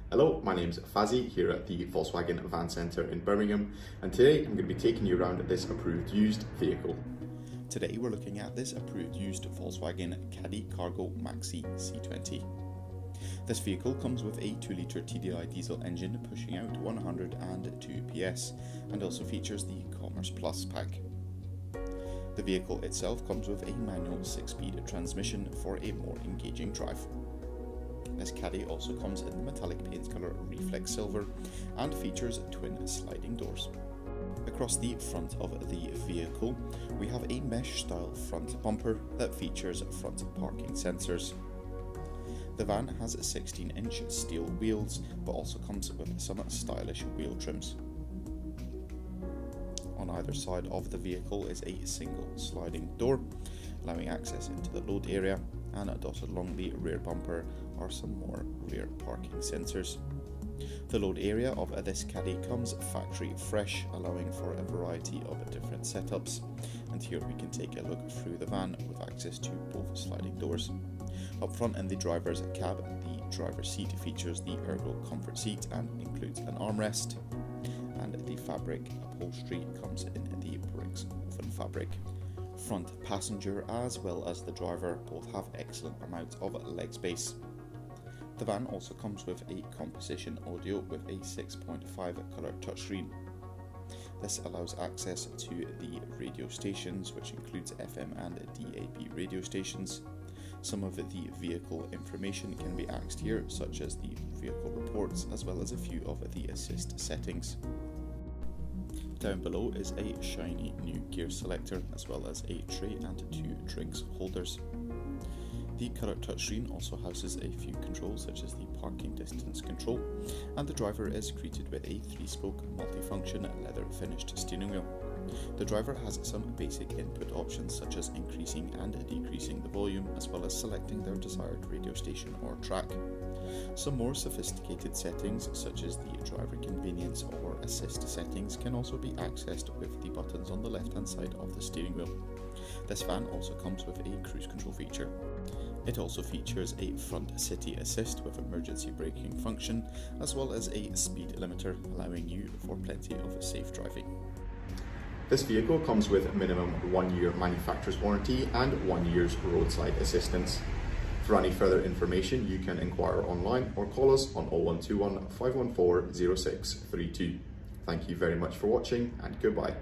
Hello, my name's Fazzy here at the Volkswagen Van Centre in Birmingham, and today I'm going to be taking you around this approved used vehicle. Today we're looking at this approved used Volkswagen Caddy Cargo Maxi C20. This vehicle comes with a 2-litre TDI diesel engine pushing out 102 PS and also features the Commerce Plus pack. The vehicle itself comes with a manual 6-speed transmission for a more engaging drive. This Caddy also comes in the metallic paint colour Reflex Silver and features twin sliding doors. Across the front of the vehicle, we have a mesh style front bumper that features front parking sensors. The van has 16-inch steel wheels, but also comes with some stylish wheel trims. On either side of the vehicle is a single sliding door, allowing access into the load area, and dotted along the rear bumper are some more rear parking sensors. The load area of this Caddy comes factory fresh, allowing for a variety of different setups, and here we can take a look through the van with access to both sliding doors. Up front in the driver's cab, the driver's seat features the Ergo comfort seat and includes an armrest, and the fabric upholstery comes in the bricks woven fabric. Front passenger as well as the driver both have excellent amounts of leg space. The van also comes with a composition audio with a 6.5 colour touchscreen. This allows access to the radio stations, which includes FM and DAB radio stations. Some of the vehicle information can be accessed here, such as the vehicle reports as well as a few of the assist settings. Down below is a shiny new gear selector as well as a tray and 2 drinks holders. The colour touchscreen also houses a few controls such as the parking distance control, and the driver is greeted with a 3-spoke multifunction leather finished steering wheel. The driver has some basic input options such as increasing and decreasing the volume as well as selecting their desired radio station or track. Some more sophisticated settings such as the driver convenience or assist settings can also be accessed with the buttons on the left hand side of the steering wheel. This van also comes with a cruise control feature. It also features a front city assist with emergency braking function as well as a speed limiter, allowing you for plenty of safe driving. This vehicle comes with minimum 1-year manufacturer's warranty and 1 year's roadside assistance. For any further information, you can inquire online or call us on 0121 514 0632. Thank you very much for watching and goodbye.